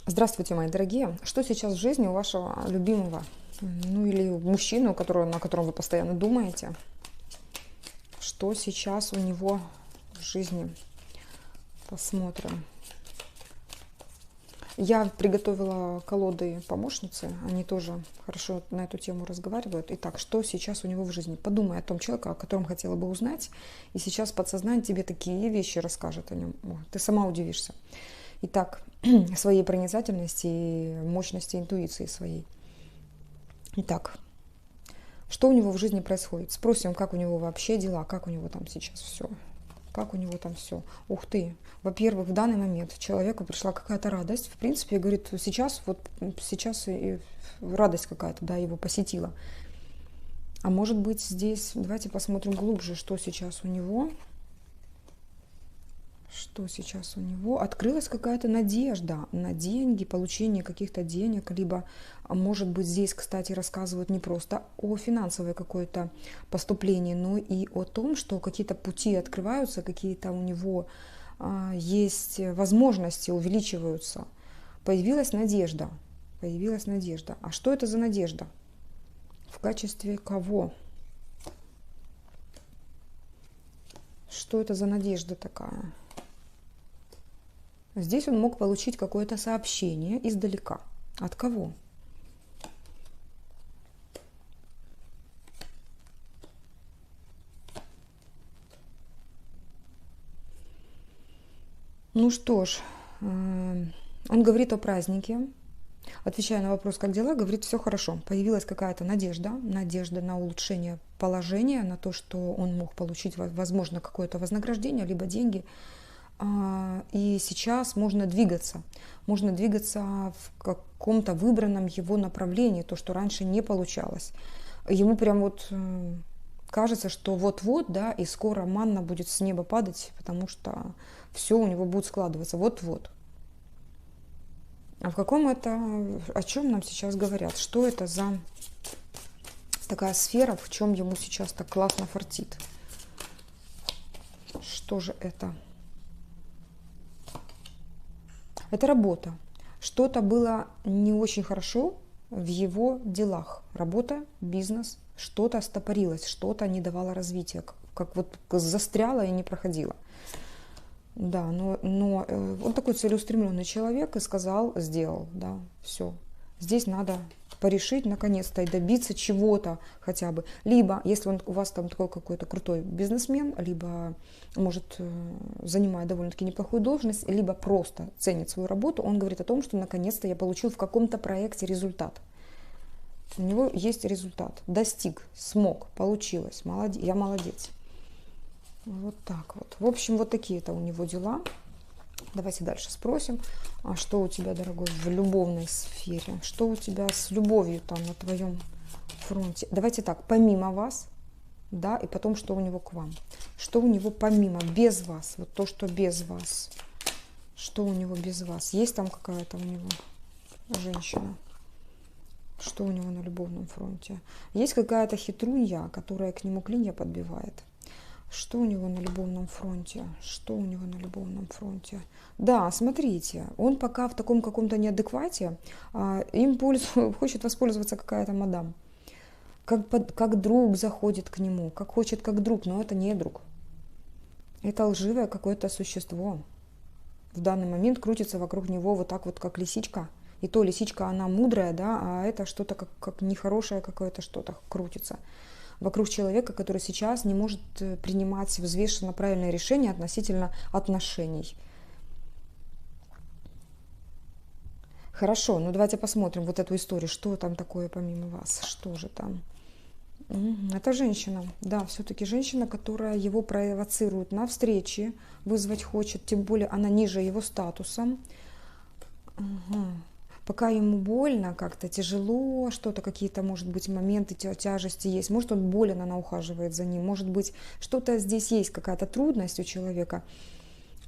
Здравствуйте, мои дорогие. Что сейчас в жизни у вашего любимого? Ну или мужчины, на котором вы постоянно думаете? Что сейчас у него в жизни? Посмотрим. Я приготовила колоды помощницы. Они тоже хорошо на эту тему разговаривают. Итак, что сейчас у него в жизни? Подумай о том человеке, о котором хотела бы узнать. И сейчас подсознание тебе такие вещи расскажет о нем. О, ты сама удивишься. Итак, своей проницательности и мощности интуиции своей. Итак, что у него в жизни происходит? Спросим, как у него вообще дела, как у него там сейчас все. Как у него там все. Ух ты. Во-первых, в данный момент человеку пришла какая-то радость. В принципе, говорит, сейчас и радость какая-то, да, его посетила. А может быть здесь, давайте посмотрим глубже, что сейчас у него. Что сейчас у него? Открылась какая-то надежда на деньги, получение каких-то денег, либо, может быть, здесь, кстати, рассказывают не просто о финансовой какой-то поступлении, но и о том, что какие-то пути открываются, какие-то у него есть возможности, увеличиваются. Появилась надежда. Появилась надежда. А что это за надежда? В качестве кого? Что это за надежда такая? Здесь он мог получить какое-то сообщение издалека. От кого? Ну что ж, он говорит о празднике. Отвечая на вопрос, как дела, говорит, все хорошо. Появилась какая-то надежда на улучшение положения, на то, что он мог получить, возможно, какое-то вознаграждение, либо деньги. И сейчас можно двигаться в каком-то выбранном его направлении, то, что раньше не получалось. Ему прям вот кажется, что вот-вот, да, и скоро манна будет с неба падать, потому что все у него будет складываться вот-вот. А о чем нам сейчас говорят? Что это за такая сфера, в чем ему сейчас так классно фартит? Что же это? Это работа. Что-то было не очень хорошо в его делах. Работа, бизнес, что-то стопорилось, что-то не давало развития, как вот застряло и не проходило. Да, но он такой целеустремленный человек и сказал, сделал, да, все. Здесь надо порешить наконец-то и добиться чего-то хотя бы. Либо, если у вас там такой какой-то крутой бизнесмен, либо, может, занимает довольно-таки неплохую должность, либо просто ценит свою работу, он говорит о том, что наконец-то я получил в каком-то проекте результат. У него есть результат. Достиг, смог, получилось. Я молодец. Вот так вот. В общем, вот такие-то у него дела. Давайте дальше спросим, а что у тебя, дорогой, в любовной сфере? Что у тебя с любовью там на твоем фронте? Давайте так, помимо вас, да, и потом, что у него к вам. Что у него помимо, без вас, вот то, что без вас. Что у него без вас? Есть там какая-то у него женщина? Что у него на любовном фронте? Есть какая-то хитрунья, которая к нему клинья подбивает? Что у него на любовном фронте? Что у него на любовном фронте? Да, смотрите, он пока в таком каком-то неадеквате, им хочет воспользоваться какая-то мадам. Как друг заходит к нему, как хочет как друг, но это не друг. Это лживое какое-то существо. В данный момент крутится вокруг него вот так вот, как лисичка. И то лисичка, она мудрая, да, а это что-то как нехорошее какое-то что-то крутится вокруг человека, который сейчас не может принимать взвешенно правильное решение относительно отношений. Хорошо, ну давайте посмотрим вот эту историю, что там такое помимо вас, что же там. Это женщина, да, все-таки женщина, которая его провоцирует на встречи, вызвать хочет, тем более она ниже его статусом. Пока ему больно, как-то тяжело, что-то, какие-то, может быть, моменты тяжести есть. Может, он болен, она ухаживает за ним. Может быть, что-то здесь есть, какая-то трудность у человека.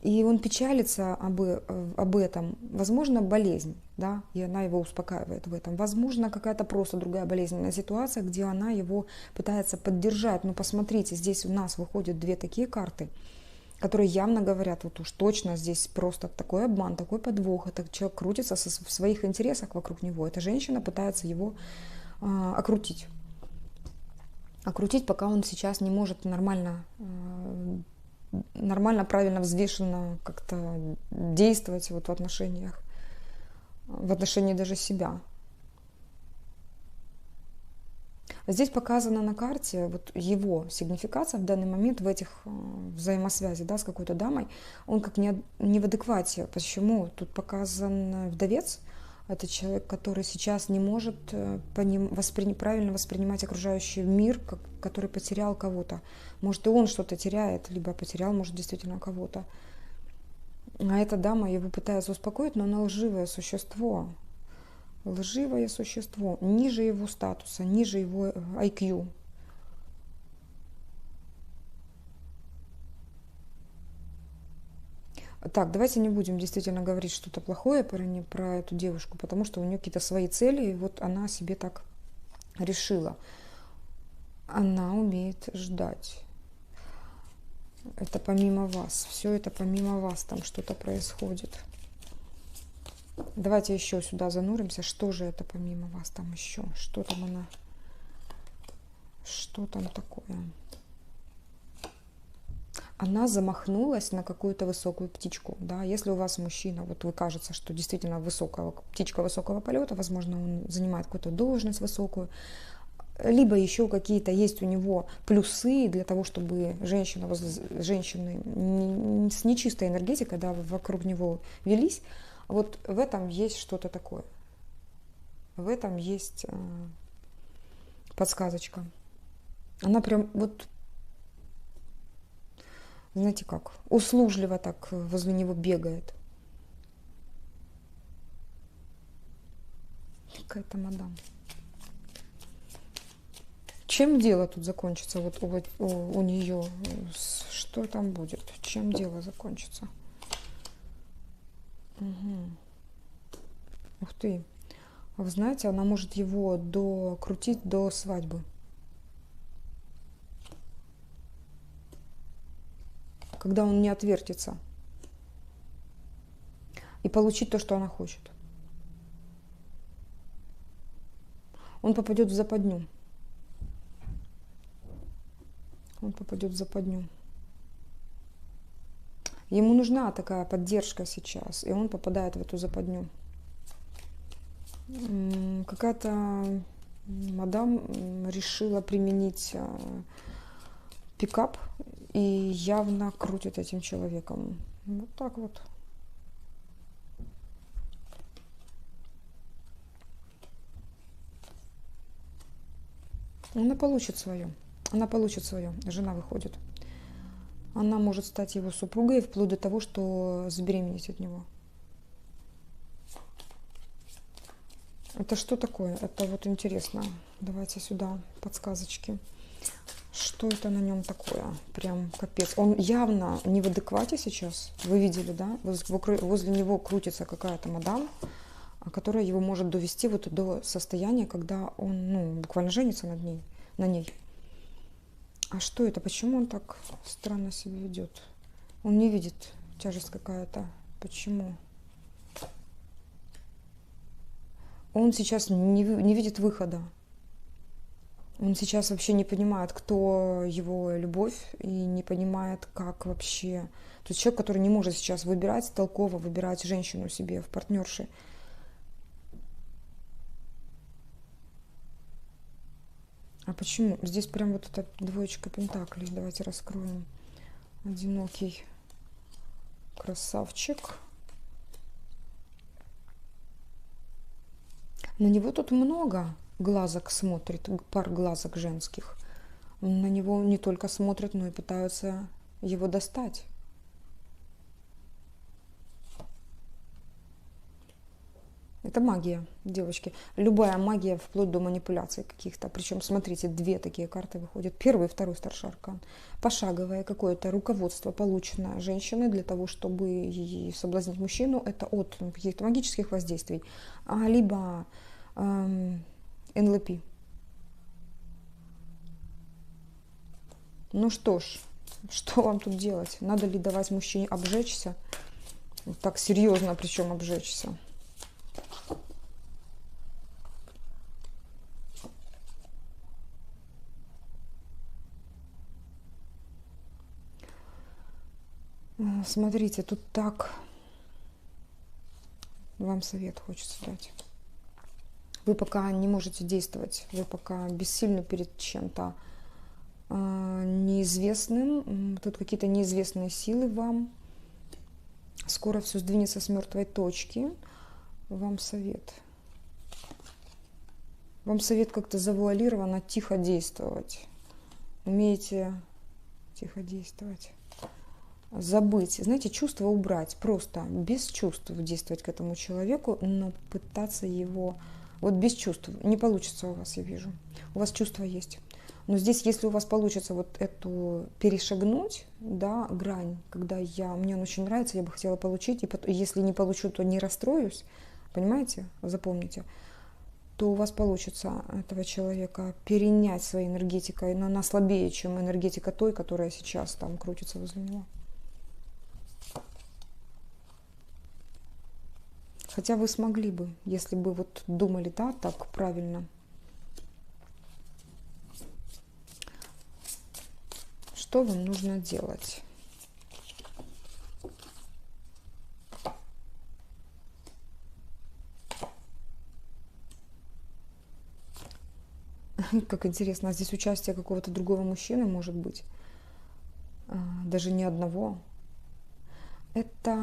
И он печалится об этом. Возможно, болезнь, да, и она его успокаивает в этом. Возможно, какая-то просто другая болезненная ситуация, где она его пытается поддержать. Но посмотрите, здесь у нас выходят две такие карты. которые явно говорят, вот уж точно здесь просто такой обман, такой подвох, это человек крутится в своих интересах вокруг него, эта женщина пытается его окрутить. Окрутить, пока он сейчас не может нормально, правильно, взвешенно как-то действовать вот в отношениях, в отношении даже себя. Здесь показана на карте вот его сигнификация в данный момент в этих взаимосвязи, да, с какой-то дамой. Он как не в адеквате. Почему? Тут показан вдовец. Это человек, который сейчас не может правильно воспринимать окружающий мир, который потерял кого-то. Может, и он что-то теряет, либо потерял, может, действительно кого-то. А эта дама его пытается успокоить, но она лживое существо. Лживое существо, ниже его статуса, ниже его IQ. Так, давайте не будем действительно говорить что-то плохое про эту девушку, потому что у нее какие-то свои цели, и вот она себе так решила. Она умеет ждать. Это помимо вас. Все это помимо вас, там что-то происходит. Давайте еще сюда зануримся. Что же это помимо вас там еще? Что там она? Что там такое? Она замахнулась на какую-то высокую птичку. Да? Если у вас мужчина, вот вы кажется, что действительно птичка высокого полета, возможно, он занимает какую-то должность высокую, либо еще какие-то есть у него плюсы для того, чтобы женщины с нечистой энергетикой, да, вокруг него велись. Вот в этом есть что-то такое. В этом есть подсказочка. Она прям вот, знаете как, услужливо так возле него бегает. Какая-то мадам. Чем дело тут закончится? Вот у нее, что там будет? Чем дело закончится? Угу. Ух ты. Вы знаете, она может его докрутить до свадьбы. Когда он не отвертится. И получить то, что она хочет. Он попадет в западню. Он попадет в западню. Ему нужна такая поддержка сейчас, и он попадает в эту западню. Какая-то мадам решила применить пикап и явно крутит этим человеком. Вот так вот. Она получит свое. Она получит свое. Жена выходит. Она может стать его супругой вплоть до того, что забеременеть от него. Это что такое? Это вот интересно. Давайте сюда подсказочки. Что это на нем такое? Прям капец. Он явно не в адеквате сейчас. Вы видели, да? Возле него крутится какая-то мадам, которая его может довести вот до состояния, когда он, буквально женится на ней. А что это? Почему он так странно себя ведет? Он не видит, тяжесть какая-то. Почему? Он сейчас не видит выхода. Он сейчас вообще не понимает, кто его любовь, и не понимает, как вообще... То есть человек, который не может сейчас толково выбирать женщину себе в партнерши. А почему? Здесь прям вот эта двоечка пентаклей. Давайте раскроем. Одинокий красавчик. На него тут много глазок смотрит, пар глазок женских. На него не только смотрят, но и пытаются его достать. Это магия, девочки. Любая магия, вплоть до манипуляций каких-то. Причем, смотрите, две такие карты выходят. Первый и второй старший аркан. Пошаговое какое-то руководство, полученное женщиной для того, чтобы соблазнить мужчину. Это от каких-то магических воздействий. Либо НЛП. Ну что ж, Что вам тут делать? Надо ли давать мужчине обжечься? Так серьезно, причем обжечься. Смотрите, тут так. Вам совет хочется дать. Вы пока не можете действовать. Вы пока бессильны перед чем-то неизвестным. Тут какие-то неизвестные силы вам. Скоро все сдвинется с мертвой точки. Вам совет. Вам совет как-то завуалированно тихо действовать. Умеете тихо действовать. Забыть, знаете, чувства убрать, просто без чувств действовать к этому человеку, но пытаться его, вот без чувств, не получится у вас, я вижу, у вас чувства есть, но здесь, если у вас получится вот эту перешагнуть, да, грань, когда мне он очень нравится, я бы хотела получить, и потом, если не получу, то не расстроюсь, понимаете, запомните, то у вас получится этого человека перенять своей энергетикой, но она слабее, чем энергетика той, которая сейчас там крутится возле него. Хотя вы смогли бы, если бы вот думали, да, так правильно. Что вам нужно делать? Как интересно, а здесь участие какого-то другого мужчины может быть, даже не одного. Это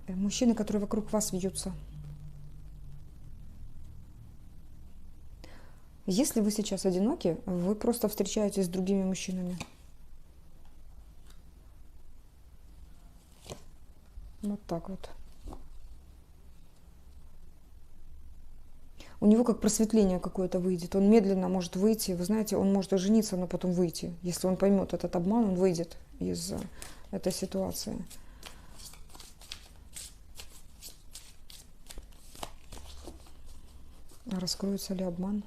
мужчины, которые вокруг вас вьются. Если вы сейчас одиноки, вы просто встречаетесь с другими мужчинами. Вот так вот. У него как просветление какое-то выйдет. Он медленно может выйти. Вы знаете, он может жениться, но потом выйти. Если он поймет этот обман, он выйдет из этой ситуации. А раскроется ли обман?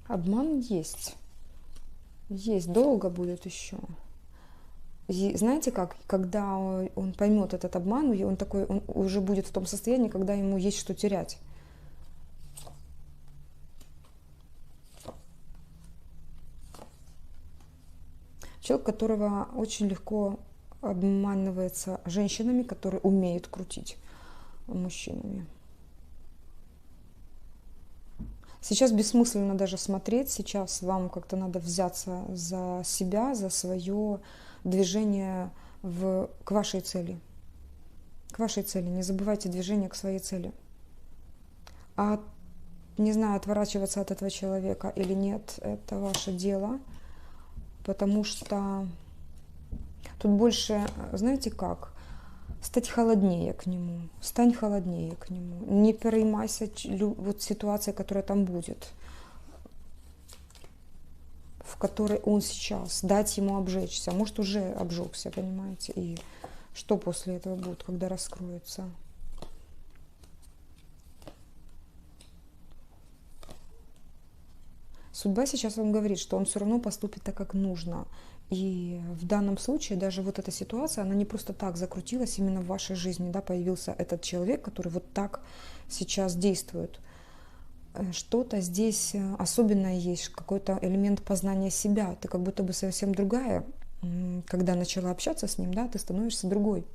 Обман есть. Есть. Долго будет еще. И знаете как? Когда он поймет этот обман, он уже будет в том состоянии, когда ему есть что терять. Человек, которого очень легко обманывается женщинами, которые умеют крутить мужчинами. Сейчас бессмысленно даже смотреть, сейчас вам как-то надо взяться за себя, за свое движение к вашей цели. К вашей цели. Не забывайте движение к своей цели. А, не знаю, отворачиваться от этого человека или нет, это ваше дело. Потому что тут больше, знаете как, стать холоднее к нему, стань холоднее к нему, не переймайся вот ситуацией, которая там будет, в которой он сейчас, дать ему обжечься, может уже обжегся, понимаете, и что после этого будет, когда раскроется. Судьба сейчас вам говорит, что он все равно поступит так, как нужно. И в данном случае даже вот эта ситуация, она не просто так закрутилась именно в вашей жизни, да, появился этот человек, который вот так сейчас действует. Что-то здесь особенное есть, какой-то элемент познания себя. Ты как будто бы совсем другая. Когда начала общаться с ним, да, ты становишься другой.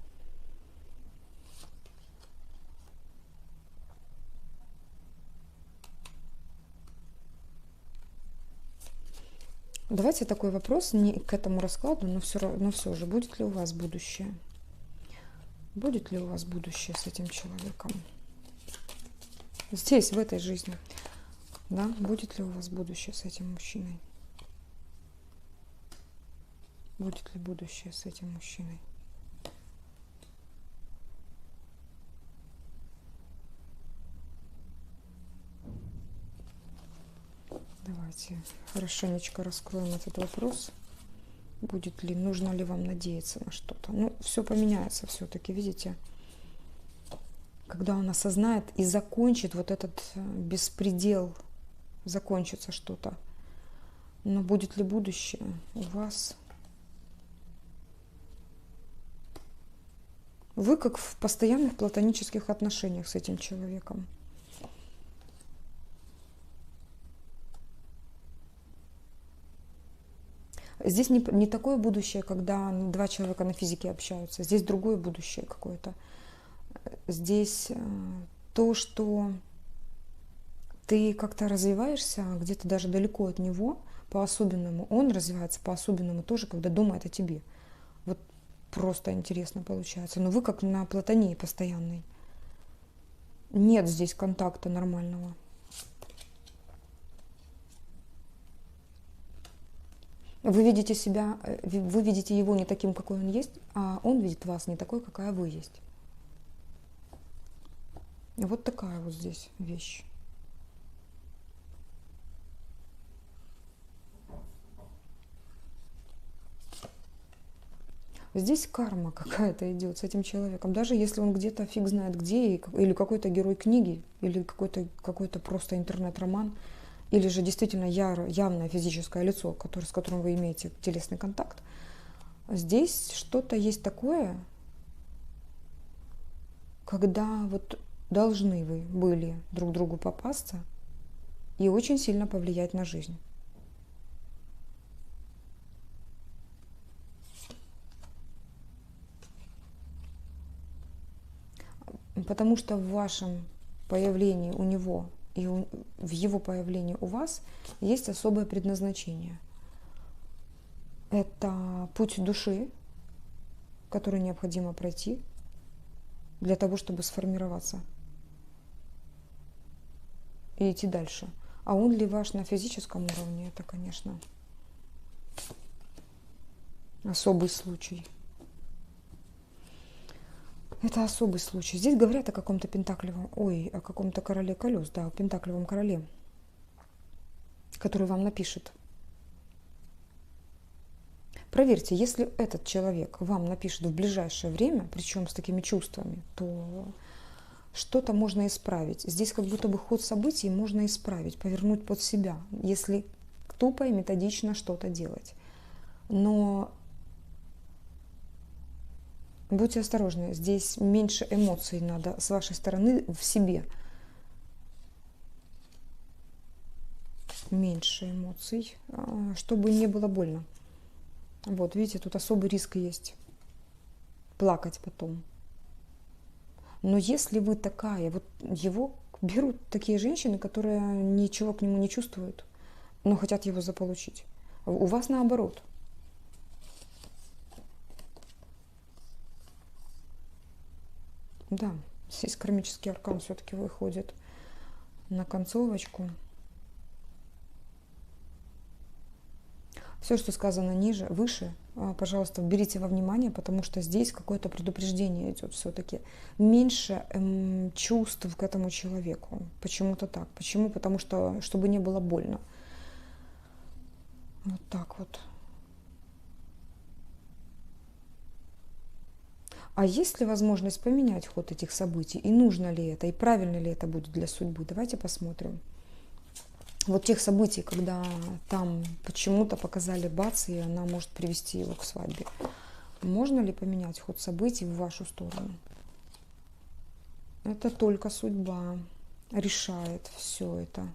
Давайте такой вопрос, не к этому раскладу, но все же, будет ли у вас будущее? Будет ли у вас будущее с этим человеком? Здесь, в этой жизни. Да, будет ли у вас будущее с этим мужчиной? Будет ли будущее с этим мужчиной? Давайте хорошенечко раскроем этот вопрос. Будет ли, нужно ли вам надеяться на что-то? Ну, все поменяется все-таки, видите? Когда он осознает и закончит вот этот беспредел, закончится что-то. Но будет ли будущее у вас? Вы как в постоянных платонических отношениях с этим человеком. Здесь не такое будущее, когда два человека на физике общаются. Здесь другое будущее какое-то. Здесь то, что ты как-то развиваешься где-то даже далеко от него по-особенному. Он развивается по-особенному тоже, когда думает о тебе. Вот просто интересно получается. Но вы как на платонии постоянной. Нет здесь контакта нормального. Вы видите себя, вы видите его не таким, какой он есть, а он видит вас не такой, какая вы есть. Вот такая вот здесь вещь. Здесь карма какая-то идет с этим человеком. Даже если он где-то фиг знает где, или какой-то герой книги, или какой-то просто интернет-роман, или же действительно явное физическое лицо, с которым вы имеете телесный контакт, здесь что-то есть такое, когда вот должны вы были друг другу попасться и очень сильно повлиять на жизнь. Потому что в вашем появлении у него и в его появлении у вас есть особое предназначение. Это путь души, который необходимо пройти для того, чтобы сформироваться и идти дальше. А он ли ваш на физическом уровне, это, конечно, особый случай. Это особый случай. Здесь говорят о каком-то пентаклевом, о каком-то короле колес, да, о пентаклевом короле, который вам напишет. Проверьте, если этот человек вам напишет в ближайшее время, причем с такими чувствами, то что-то можно исправить. Здесь как будто бы ход событий можно исправить, повернуть под себя, если тупо и методично что-то делать. Но будьте осторожны, здесь меньше эмоций надо с вашей стороны в себе. Меньше эмоций, чтобы не было больно. Вот, видите, тут особый риск есть. Плакать потом. Но если вы такая, вот его берут такие женщины, которые ничего к нему не чувствуют, но хотят его заполучить. У вас наоборот. Да, здесь кармический аркан все-таки выходит на концовочку. Все, что сказано ниже, выше, пожалуйста, берите во внимание, потому что здесь какое-то предупреждение идет все-таки. Меньше чувств к этому человеку. Почему-то так. Почему? Потому что, чтобы не было больно. Вот так вот. А есть ли возможность поменять ход этих событий? И нужно ли это? И правильно ли это будет для судьбы? Давайте посмотрим. Вот тех событий, когда там почему-то показали бац, и она может привести его к свадьбе. Можно ли поменять ход событий в вашу сторону? Это только судьба решает все это.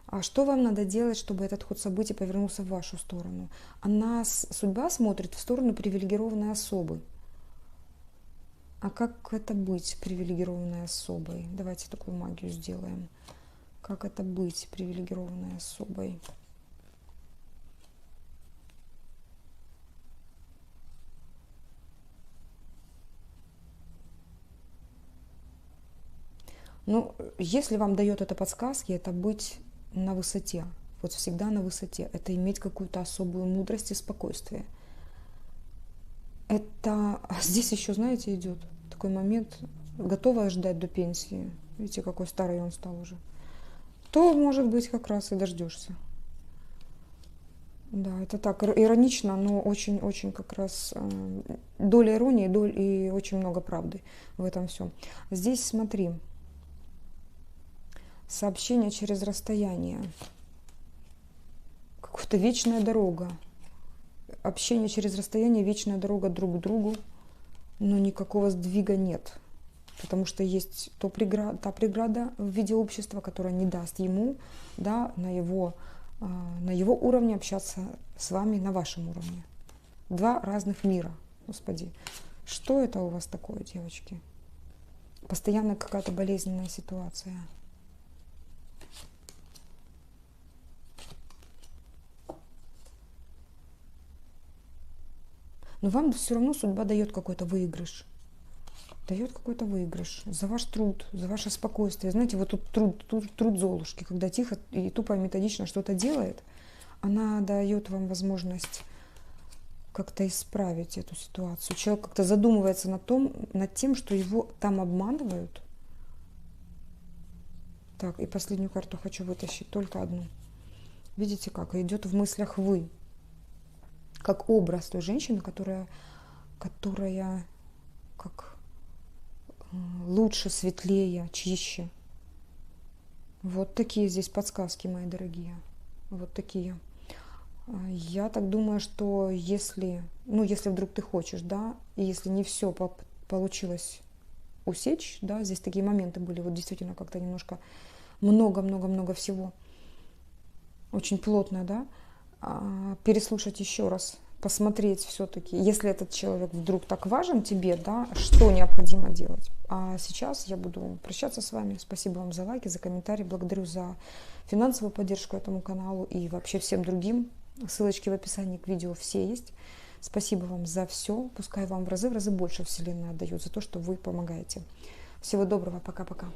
А что вам надо делать, чтобы этот ход событий повернулся в вашу сторону? Судьба смотрит в сторону привилегированной особы. А как это быть привилегированной особой? Давайте такую магию сделаем. Как это быть привилегированной особой? Ну, если вам дает это подсказки, это быть на высоте. Вот всегда на высоте. Это иметь какую-то особую мудрость и спокойствие. Это здесь еще, знаете, идет такой момент, готова ждать до пенсии. Видите, какой старый он стал уже. То, может быть, как раз и дождешься. Да, это так иронично, но очень-очень как раз доля иронии и очень много правды в этом всем. Здесь смотри, сообщение через расстояние. какая-то вечная дорога. Общение через расстояние, вечная дорога друг к другу, но никакого сдвига нет. Потому что есть та преграда в виде общества, которая не даст ему, да, на его уровне общаться с вами на вашем уровне. Два разных мира, Господи. Что это у вас такое, девочки? Постоянно какая-то болезненная ситуация. Но вам все равно судьба дает какой-то выигрыш. Дает какой-то выигрыш за ваш труд, за ваше спокойствие. Знаете, вот тут труд Золушки, когда тихо и тупо и методично что-то делает, она дает вам возможность как-то исправить эту ситуацию. Человек как-то задумывается над тем, что его там обманывают. Так, и последнюю карту хочу вытащить, только одну. Видите, как идет в мыслях вы. Как образ той женщины, которая как лучше, светлее, чище. Вот такие здесь подсказки, мои дорогие. Вот такие. Я так думаю, что если вдруг ты хочешь, да, и если не все получилось усечь, да, здесь такие моменты были, вот действительно как-то немножко много-много-много всего, очень плотно, да, переслушать еще раз, посмотреть все-таки, если этот человек вдруг так важен тебе, да, что необходимо делать. А сейчас я буду прощаться с вами. Спасибо вам за лайки, за комментарии. Благодарю за финансовую поддержку этому каналу и вообще всем другим. Ссылочки в описании к видео все есть. Спасибо вам за все. Пускай вам в разы больше Вселенная отдает за то, что вы помогаете. Всего доброго. Пока-пока.